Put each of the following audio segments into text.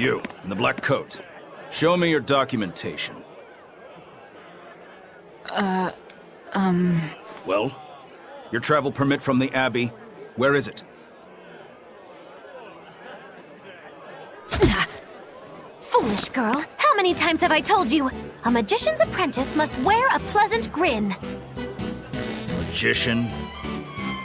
You, in the black coat. Show me your documentation. Well? Your travel permit from the Abbey, where is it? Foolish girl, how many times have I told you? A magician's apprentice must wear a pleasant grin. Magician?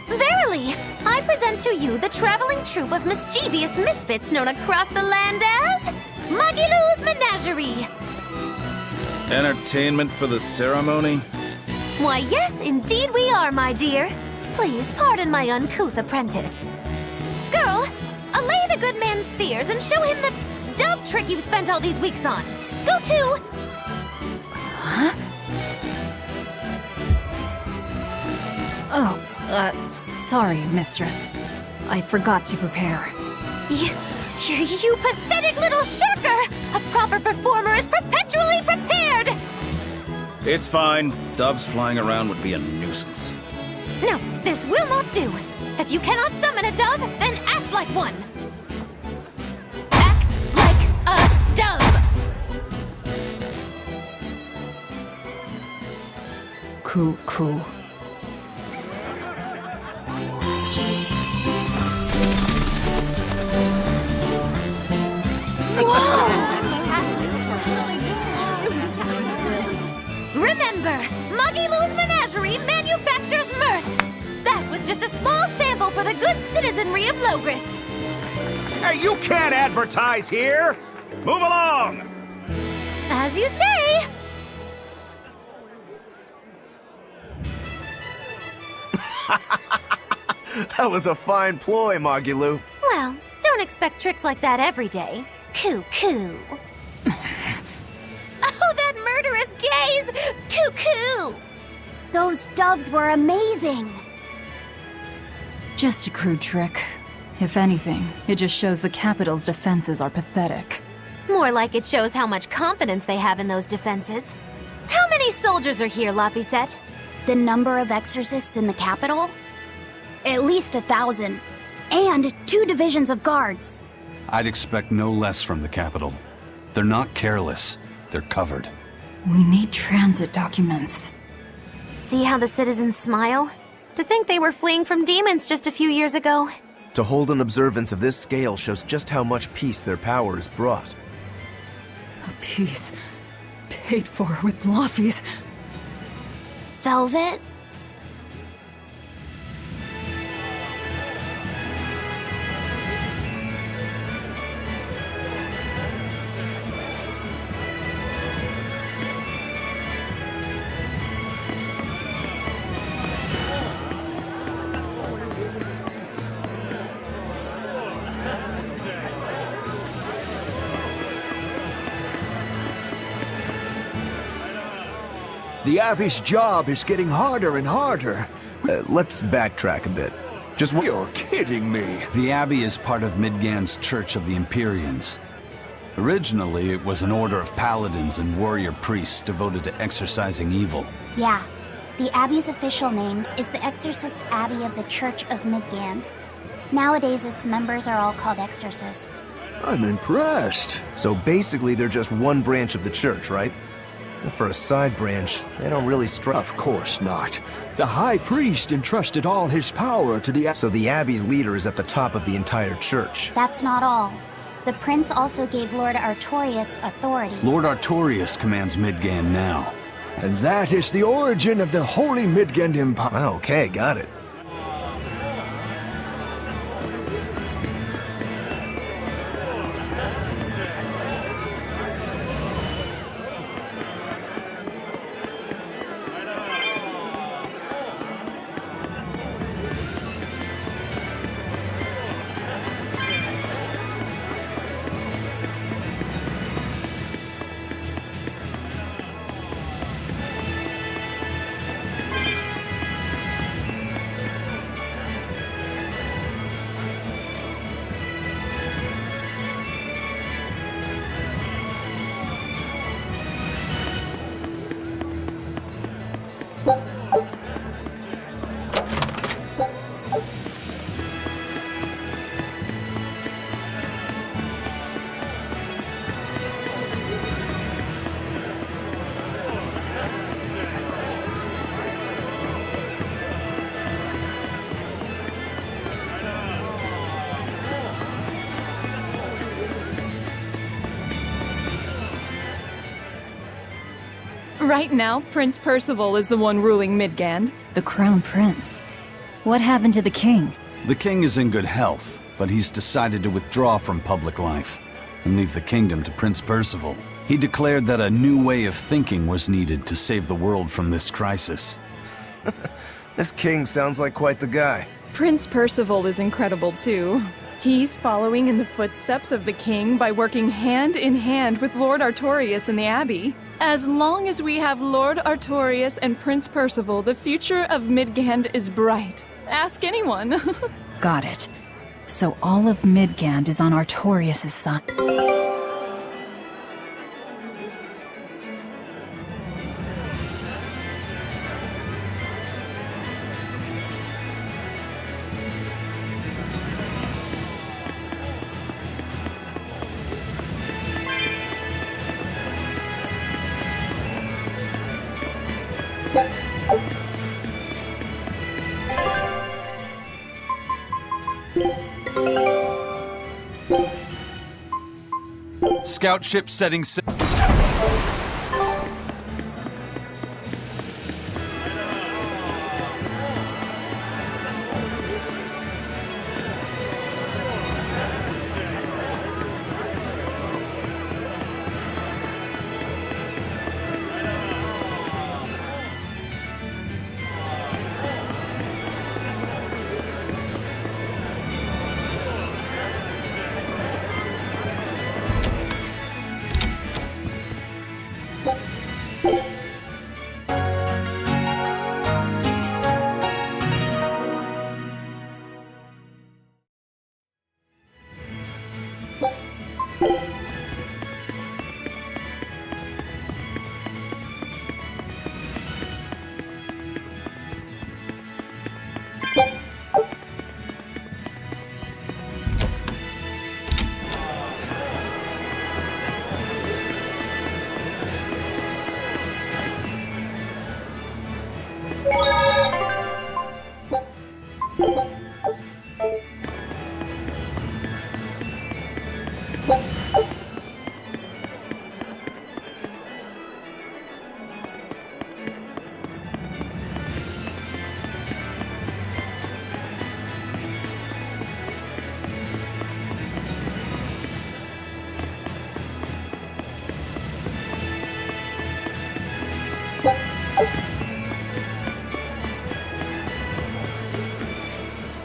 Verily, I present to you the traveling troupe of mischievous misfits known across the land as Magilou's Menagerie. Entertainment for the ceremony? Why, yes, indeed we are, my dear. Please pardon my uncouth apprentice. Girl, allay the good man's fears and show him the dove trick you've spent all these weeks on. Go to... Huh? Oh, sorry, mistress. I forgot to prepare. You pathetic little shirker! A proper performer is perpetually prepared! It's fine. Doves flying around would be a nuisance. No, this will not do. If you cannot summon a dove, then act like one. Act like a dove! Cool. Remember, Magilou's Menagerie manufactures mirth. That was just a small sample for the good citizenry of Logris. Hey, you can't advertise here! Move along! As you say. That was a fine ploy, Magilou. Well, don't expect tricks like that every day. Coo. Oh, that murderous gaze! Coo. Those doves were amazing. Just a crude trick. If anything, it just shows the capital's defenses are pathetic. More like it shows how much confidence they have in those defenses. How many soldiers are here, Laphicet? The number of exorcists in the capital? At least 1,000. And 2 divisions of guards. I'd expect no less from the capital. They're not careless. They're covered. We need transit documents. See how the citizens smile? To think they were fleeing from demons just a few years ago. To hold an observance of this scale shows just how much peace their power has brought. A piece paid for with Laffy's. Velvet? The Abbey's job is getting harder and harder. Let's backtrack a bit. You're kidding me. The Abbey is part of Midgand's Church of the Empyreans. Originally, it was an order of paladins and warrior priests devoted to exorcising evil. Yeah. The Abbey's official name is the Exorcist Abbey of the Church of Midgand. Nowadays, its members are all called exorcists. I'm impressed. So basically, they're just one branch of the church, right? Well, for a side branch, they don't really Of course not. The High Priest entrusted all his power to the... So the Abbey's leader is at the top of the entire church. That's not all. The prince also gave Lord Artorius authority. Lord Artorius commands Midgand now. And that is the origin of the Holy Midgand Empire. Okay, got it. Right now, Prince Percival is the one ruling Midgand. The Crown Prince. What happened to the king? The king is in good health, but he's decided to withdraw from public life and leave the kingdom to Prince Percival. He declared that a new way of thinking was needed to save the world from this crisis. This king sounds like quite the guy. Prince Percival is incredible too. He's following in the footsteps of the king by working hand in hand with Lord Artorias in the Abbey. As long as we have Lord Artorias and Prince Percival, the future of Midgand is bright. Ask anyone. Got it. So all of Midgand is on Artorias' side. Scout ship setting sail.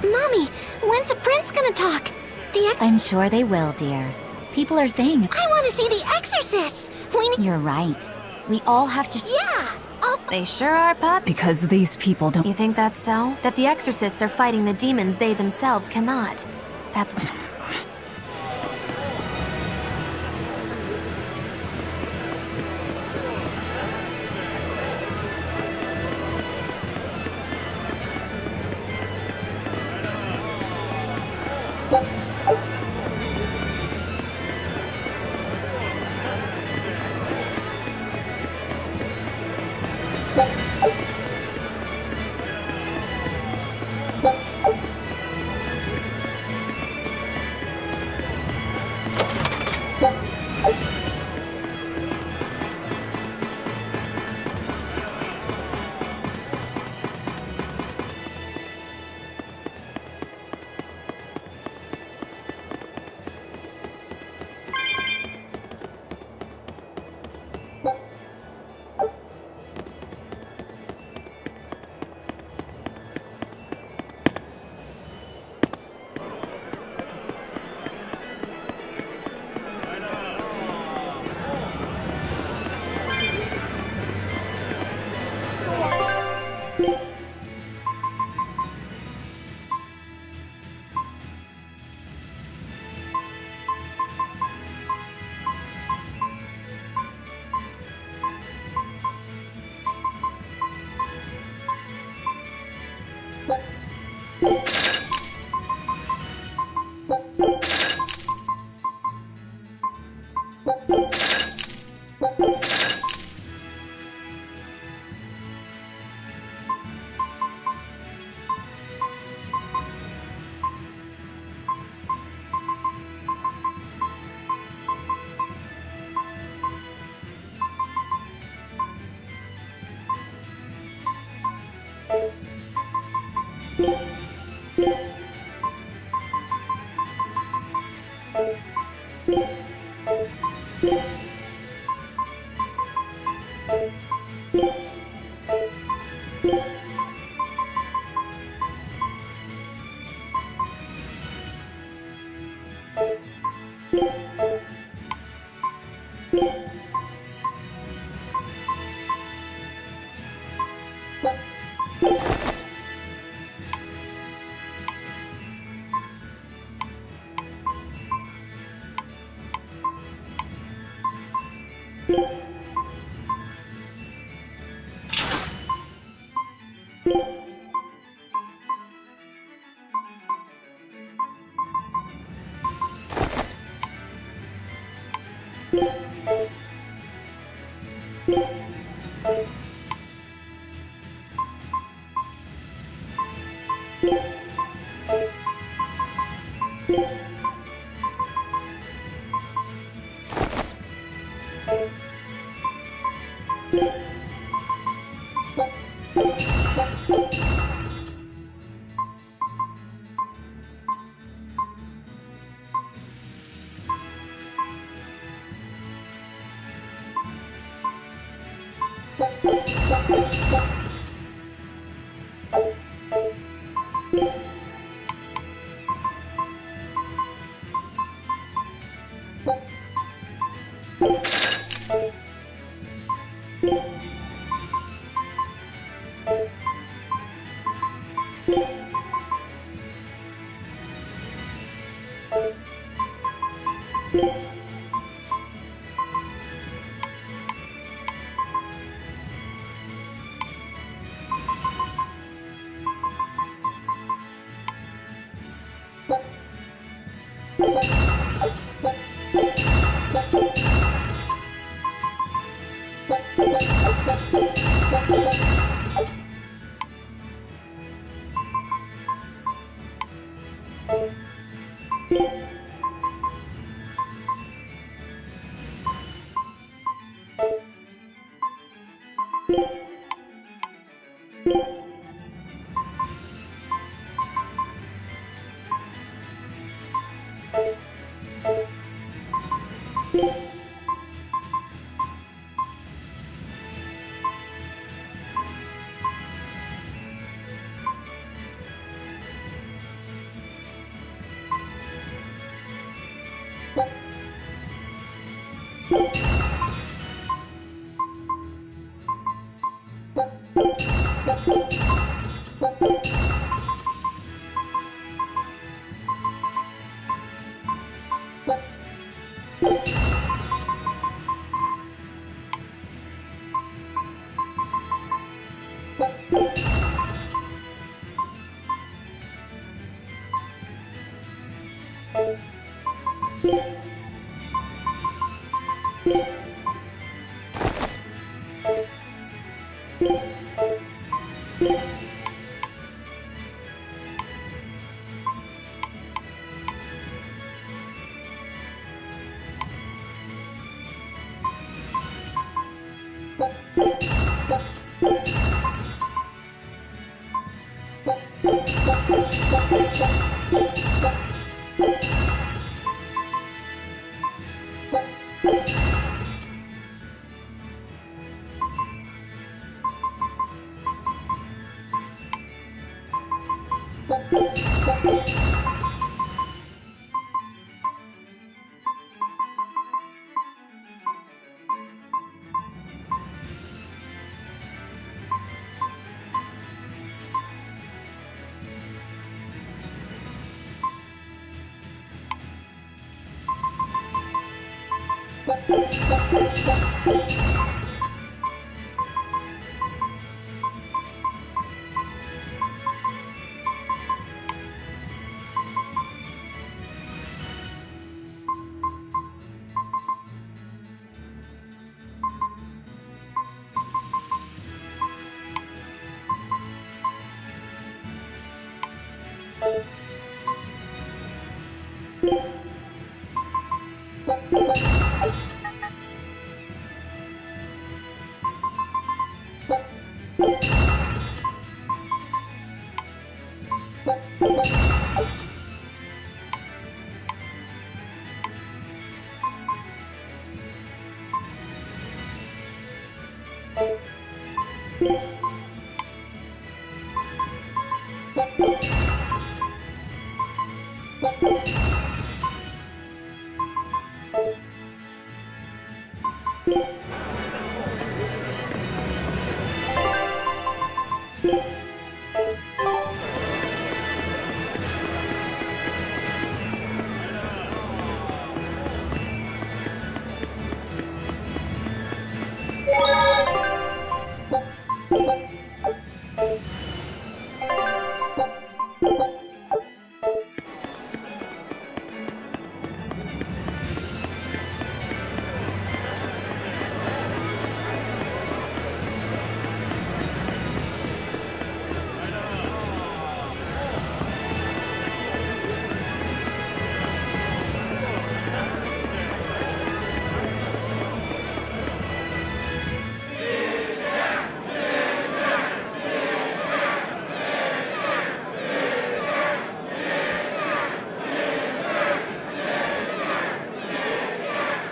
Mommy, when's the prince gonna talk? I'm sure they will, dear. People are saying it. I want to see the exorcists! You're right. We all have to... Yeah! They sure are, Pup. Because these people don't... You think that's so? That the exorcists are fighting the demons they themselves cannot. That's...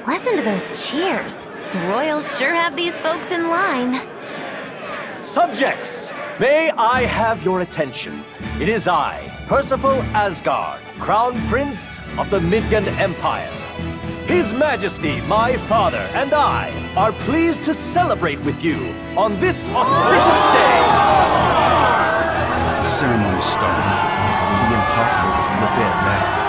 Listen to those cheers. The Royals sure have these folks in line. Subjects, may I have your attention? It is I, Percival Asgard, Crown Prince of the Midgard Empire. His Majesty, my father, and I are pleased to celebrate with you on this auspicious day. The ceremony started. It'll be impossible to slip in now.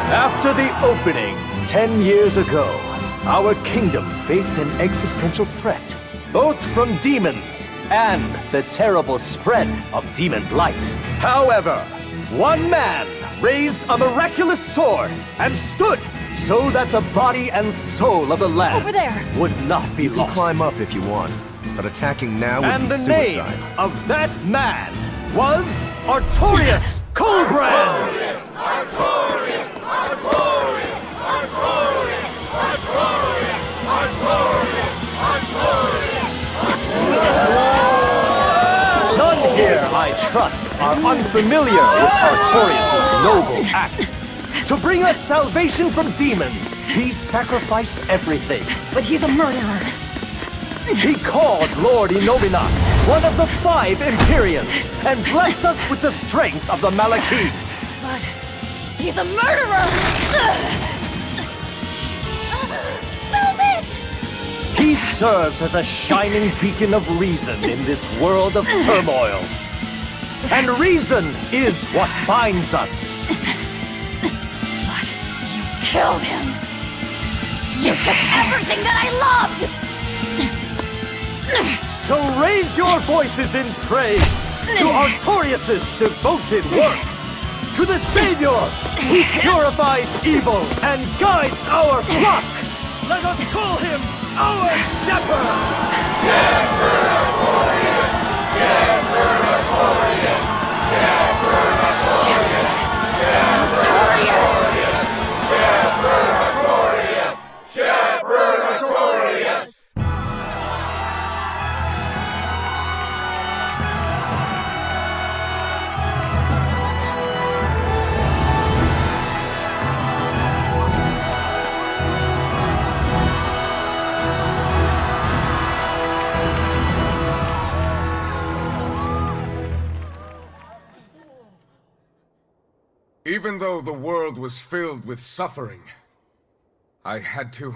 After the opening, 10 years ago, our kingdom faced an existential threat, both from demons and the terrible spread of demon blight. However, one man raised a miraculous sword and stood so that the body and soul of the land Over there. would not be You can lost. climb up if you want, but attacking now would And be the suicide. name of that man was Artorius Coldbrand! None here, I trust, are unfamiliar with Artorius' noble act. To bring us salvation from demons, he sacrificed everything. But he's a murderer. He called Lord Inominat one of the 5 Empyreans and blessed us with the strength of the Malakith. But he's a murderer! Velvet! He serves as a shining beacon of reason in this world of turmoil. And reason is what binds us. But you killed him! You took everything that I loved! So raise your voices in praise to Artorius' devoted work, to the Savior who purifies evil and guides our flock. Let us call him our shepherd! Even though the world was filled with suffering, I had to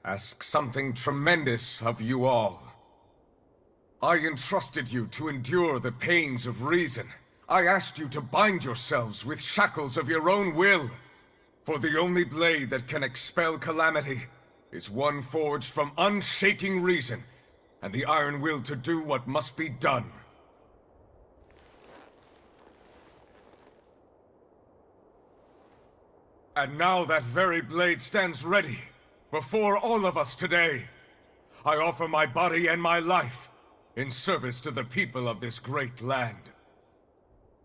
ask something tremendous of you all. I entrusted you to endure the pains of reason. I asked you to bind yourselves with shackles of your own will. For the only blade that can expel calamity is one forged from unshaking reason and the iron will to do what must be done. And now that very blade stands ready before all of us today. I offer my body and my life in service to the people of this great land.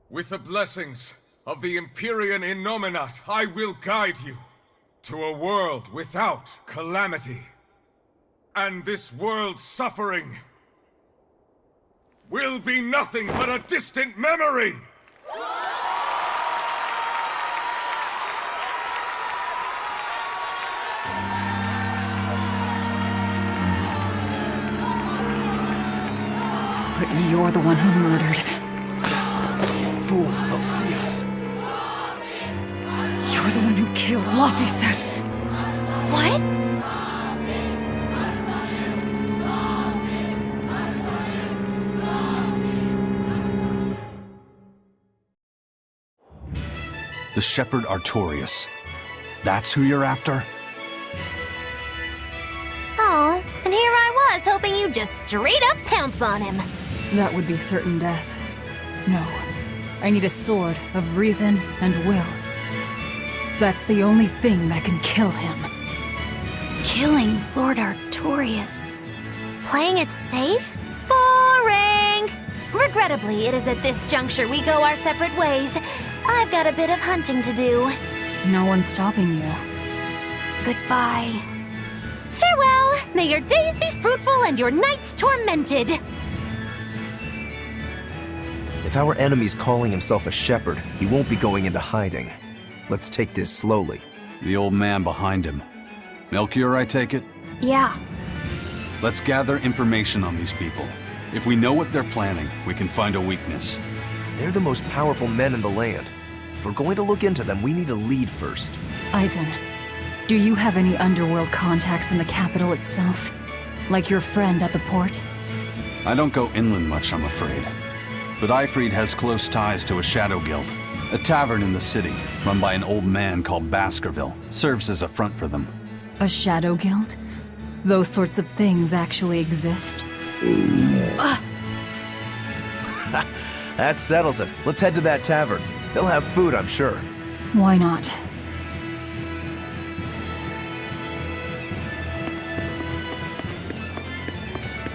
With the blessings of the Empyrean Innominat, I will guide you to a world without calamity. And this world's suffering will be nothing but a distant memory! But you're the one who murdered fool. They'll see us. You're the one who killed Laphicet. What? The shepherd Artorias. That's who you're after? Oh, and here I was hoping you'd just straight up pounce on him. That would be certain death. No. I need a sword of reason and will. That's the only thing that can kill him. Killing Lord Artorias. Playing it safe? Boring! Regrettably, it is at this juncture we go our separate ways. I've got a bit of hunting to do. No one's stopping you. Goodbye. Farewell! May your days be fruitful and your nights tormented! If our enemy's calling himself a shepherd, he won't be going into hiding. Let's take this slowly. The old man behind him. Melchior, I take it? Yeah. Let's gather information on these people. If we know what they're planning, we can find a weakness. They're the most powerful men in the land. If we're going to look into them, we need a lead first. Eisen, do you have any underworld contacts in the capital itself? Like your friend at the port? I don't go inland much, I'm afraid. But Eifried has close ties to a shadow guild. A tavern in the city, run by an old man called Baskerville, serves as a front for them. A shadow guild? Those sorts of things actually exist? That settles it. Let's head to that tavern. They'll have food, I'm sure. Why not?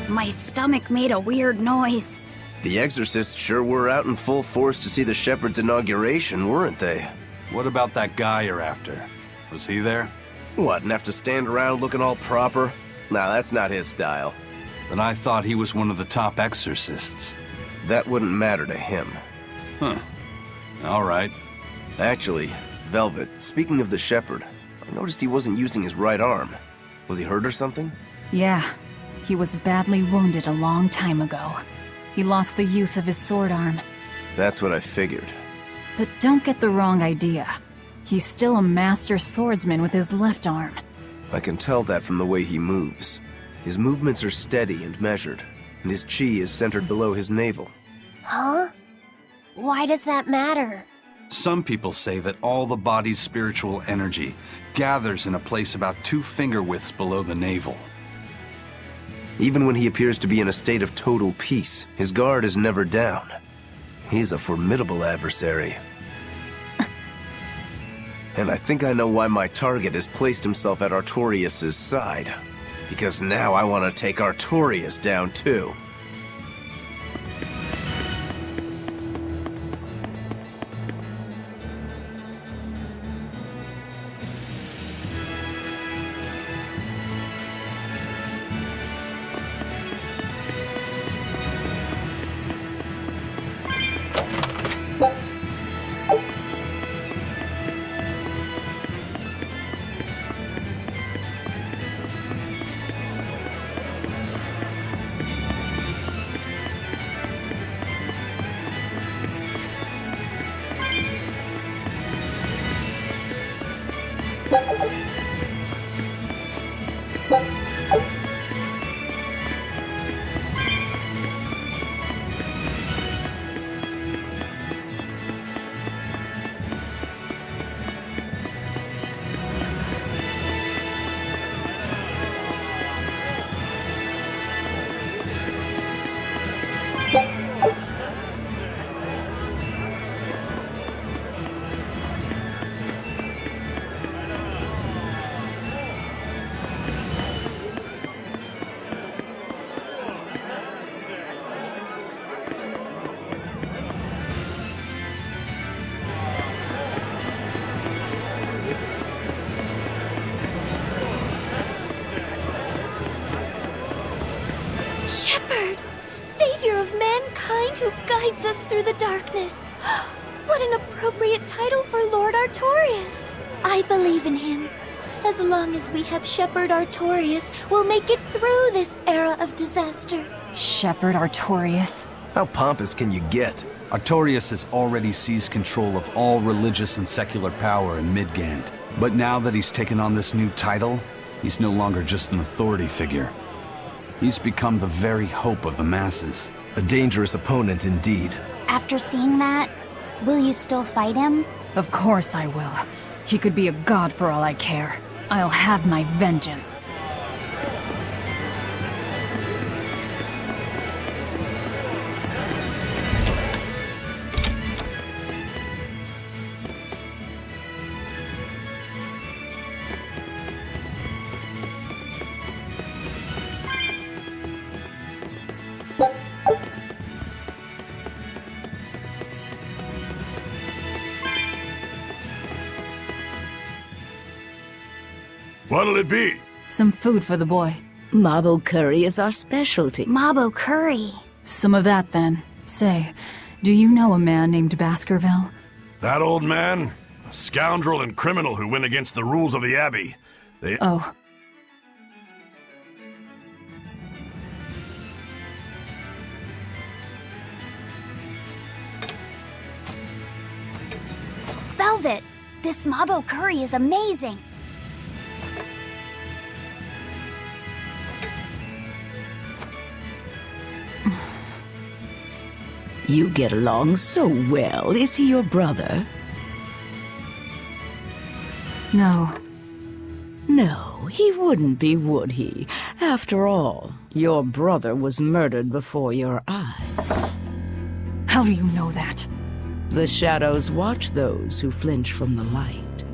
My stomach made a weird noise. The exorcists sure were out in full force to see the shepherd's inauguration, weren't they? What about that guy you're after? Was he there? What, and have to stand around looking all proper? Nah, that's not his style. Then I thought he was one of the top exorcists. That wouldn't matter to him. Huh. All right. Actually, Velvet, speaking of the shepherd, I noticed he wasn't using his right arm. Was he hurt or something? Yeah. He was badly wounded a long time ago. He lost the use of his sword arm. That's what I figured. But don't get the wrong idea. He's still a master swordsman with his left arm. I can tell that from the way he moves. His movements are steady and measured, and his chi is centered below his navel. Huh? Why does that matter? Some people say that all the body's spiritual energy gathers in a place about 2 finger widths below the navel. Even when he appears to be in a state of total peace, his guard is never down. He's a formidable adversary. And I think I know why my target has placed himself at Artorias' side. Because now I want to take Artorias down too. Shepherd! Savior of mankind who guides us through the darkness. What an appropriate title for Lord Artorias. I believe in him. As long as we have Shepherd Artorias, we'll make it through this era of disaster. Shepherd Artorias? How pompous can you get? Artorias has already seized control of all religious and secular power in Midgand. But now that he's taken on this new title, he's no longer just an authority figure. He's become the very hope of the masses. A dangerous opponent indeed. After seeing that, will you still fight him? Of course I will. He could be a god for all I care. I'll have my vengeance. What'll it be? Some food for the boy. Mabo curry is our specialty. Mabo curry. Some of that, then. Say, do you know a man named Baskerville? That old man? A scoundrel and criminal who went against the rules of the Abbey. Oh. Velvet, this Mabo curry is amazing. You get along so well. Is he your brother? No. No, he wouldn't be, would he? After all, your brother was murdered before your eyes. How do you know that? The shadows watch those who flinch from the light.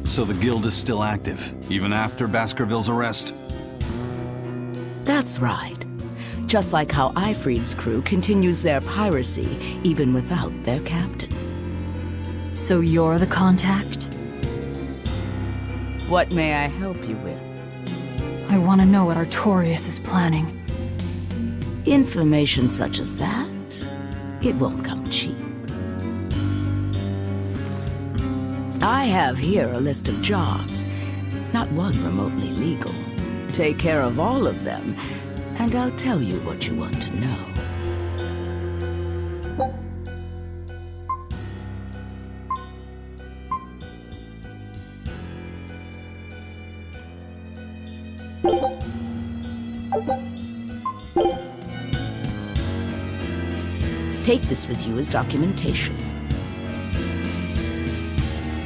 So the guild is still active, even after Baskerville's arrest? That's right. Just like how Ifrid's crew continues their piracy even without their captain. So you're the contact? What may I help you with? I want to know what Artorias is planning. Information such as that, it won't come cheap. I have here a list of jobs, not one remotely legal. Take care of all of them, and I'll tell you what you want to know. Take this with you as documentation.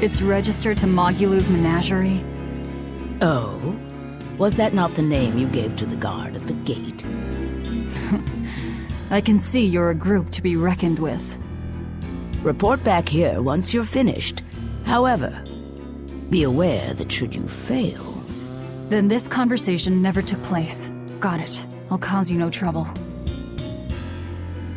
It's registered to Mogulu's menagerie? Oh? Was that not the name you gave to the guard at the gate? I can see you're a group to be reckoned with. Report back here once you're finished. However, be aware that should you fail... Then this conversation never took place. Got it. I'll cause you no trouble.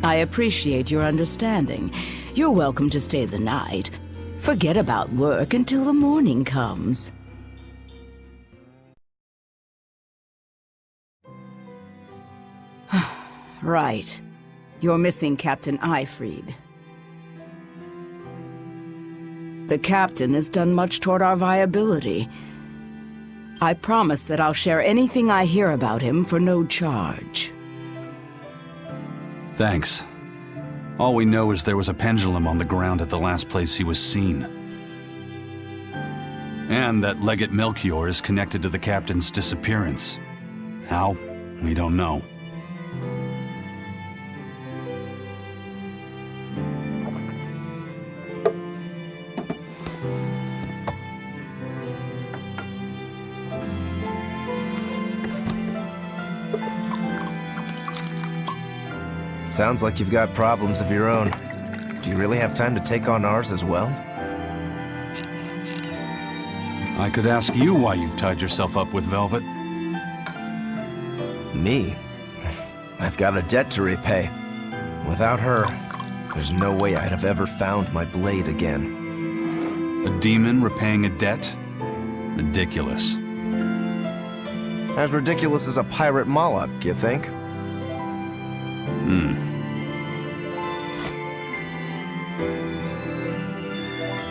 I appreciate your understanding. You're welcome to stay the night. Forget about work until the morning comes. Right. You're missing Captain Ifrid. The captain has done much toward our viability. I promise that I'll share anything I hear about him for no charge. Thanks. All we know is there was a pendulum on the ground at the last place he was seen. And that Legate Melchior is connected to the captain's disappearance. How? We don't know. Sounds like you've got problems of your own. Do you really have time to take on ours as well? I could ask you why you've tied yourself up with Velvet. Me? I've got a debt to repay. Without her, there's no way I'd have ever found my blade again. A demon repaying a debt? Ridiculous. As ridiculous as a pirate Moloch, you think?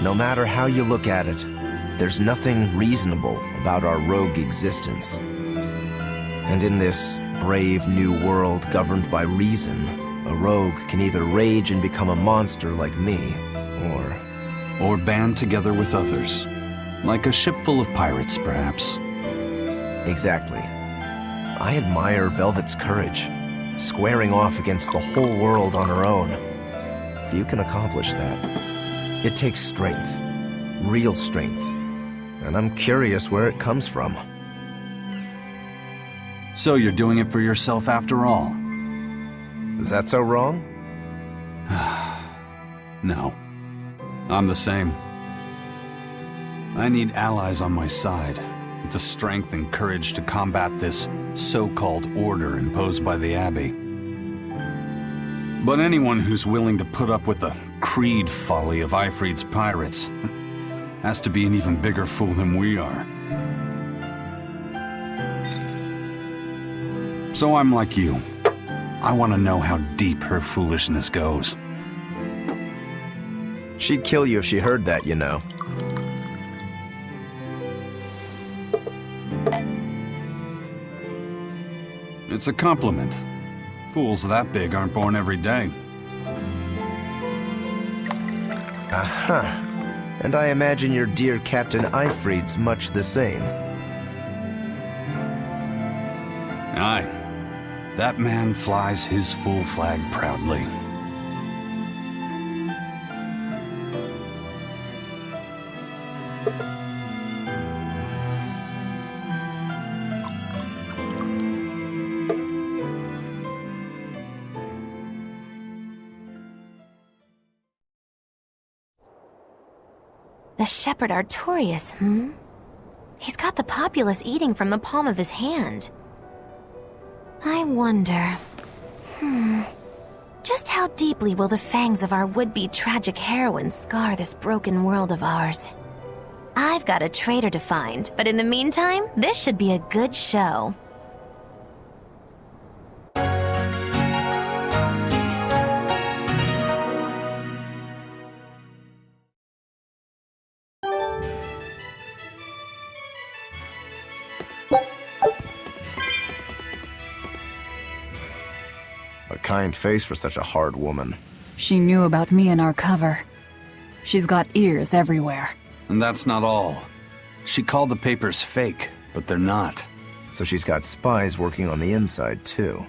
No matter how you look at it, there's nothing reasonable about our rogue existence. And in this brave new world governed by reason, A rogue can either rage and become a monster like me, Or band together with others. Like a ship full of pirates, perhaps. Exactly. I admire Velvet's courage, squaring off against the whole world on her own. Few can accomplish that. It takes strength, real strength, and I'm curious where it comes from. So you're doing it for yourself after all? Is that so wrong? No. I'm the same. I need allies on my side, with the strength and courage to combat this so-called order imposed by the Abbey. But anyone who's willing to put up with the creed folly of Ifrit's pirates has to be an even bigger fool than we are. So I'm like you. I want to know how deep her foolishness goes. She'd kill you if she heard that, you know. It's a compliment. Fools that big aren't born every day. Aha. And I imagine your dear Captain Ifrit's much the same. Aye. That man flies his full flag proudly. The shepherd Artorias, He's got the populace eating from the palm of his hand. I wonder... Just how deeply will the fangs of our would-be tragic heroine scar this broken world of ours? I've got a traitor to find, but in the meantime, this should be a good show. A kind face for such a hard woman. She knew about me and our cover. She's got ears everywhere. And that's not all. She called the papers fake, but they're not. So she's got spies working on the inside, too.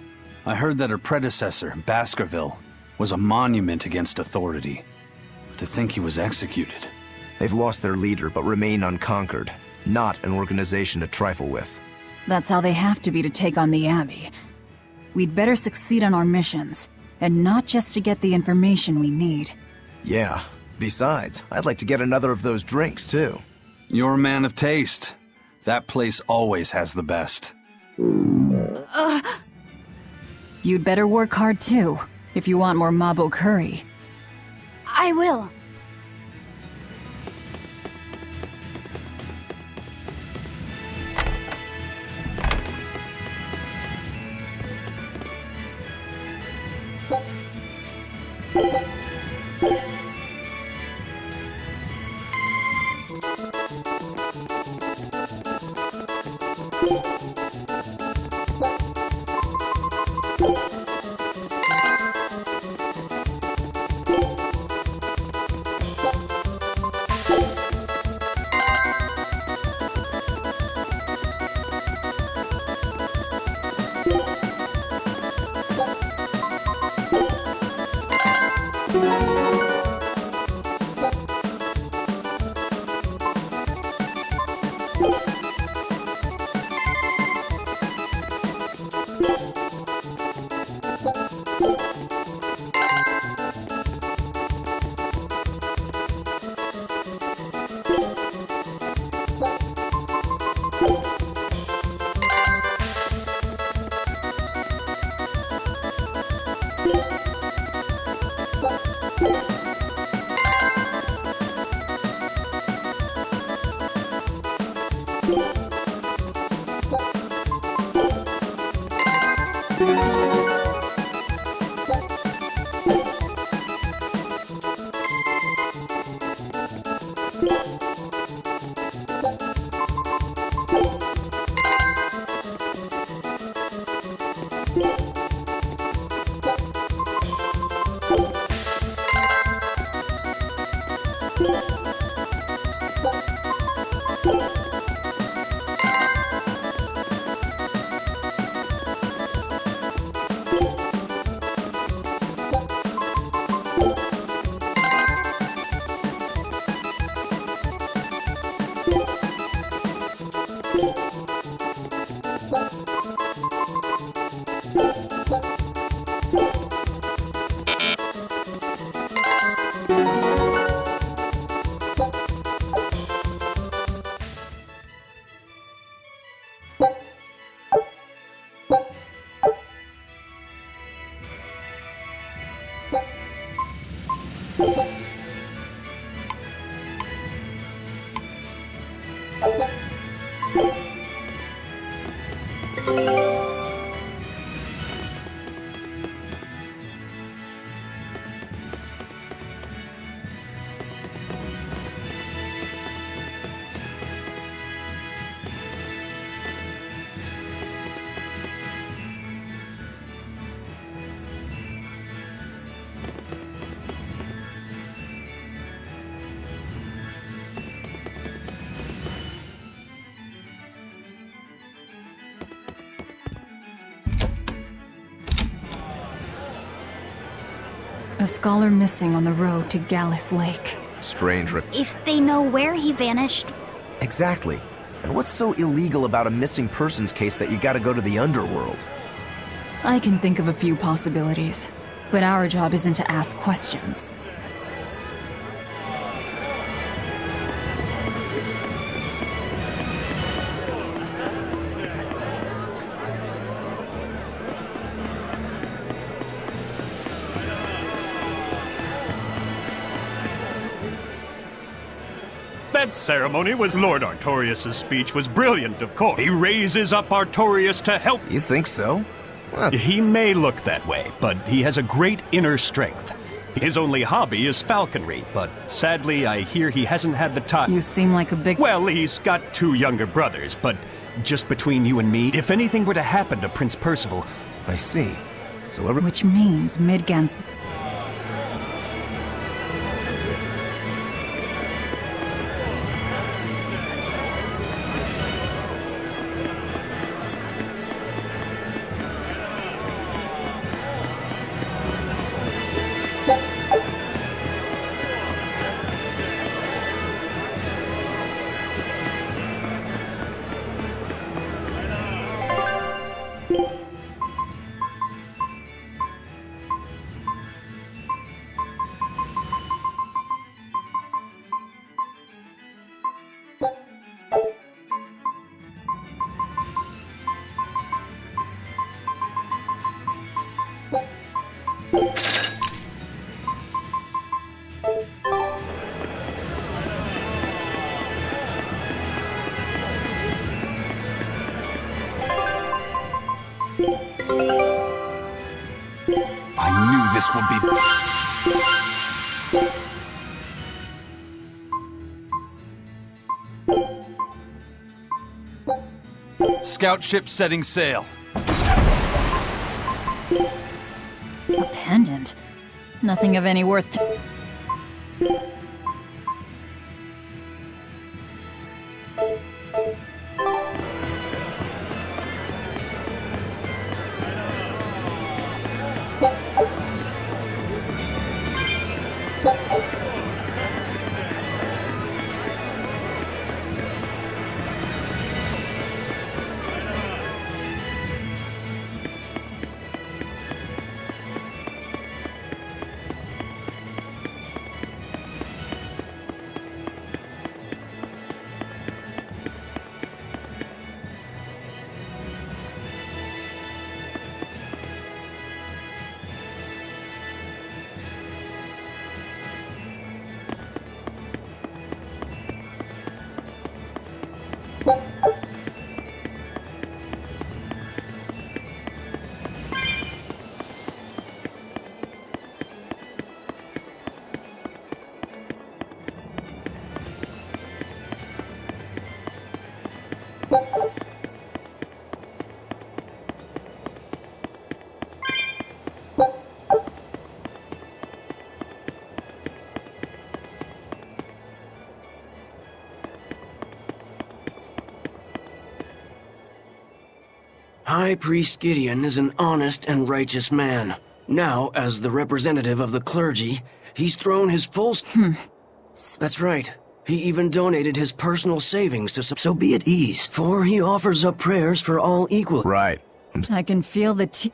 I heard that her predecessor, Baskerville, was a monument against authority. To think he was executed. They've lost their leader, but remain unconquered. Not an organization to trifle with. That's how they have to be to take on the Abbey. We'd better succeed on our missions, and not just to get the information we need. Yeah. Besides, I'd like to get another of those drinks, too. You're a man of taste. That place always has the best. You'd better work hard too, if you want more Mabo curry. I will. A scholar missing on the road to Gallus Lake. Strange. If they know where he vanished, Exactly. And what's so illegal about a missing persons case that you gotta go to the underworld? I can think of a few possibilities, but our job isn't to ask questions. That ceremony was Lord Artorias' speech was brilliant, of course. He raises up Artorias to help. You think so? What? He may look that way, but he has a great inner strength. His only hobby is falconry, but sadly I hear he hasn't had the time. You seem like a big... Well, he's got 2 younger brothers, but just between you and me, if anything were to happen to Prince Percival... I see. So Which means Midgand's... I knew this would be... Scout ship setting sail. A pendant? Nothing of any worth to... High Priest Gideon is an honest and righteous man. Now, as the representative of the clergy, he's thrown his full... That's right. He even donated his personal savings to... So be at ease, for he offers up prayers for all equal... Right. I can feel the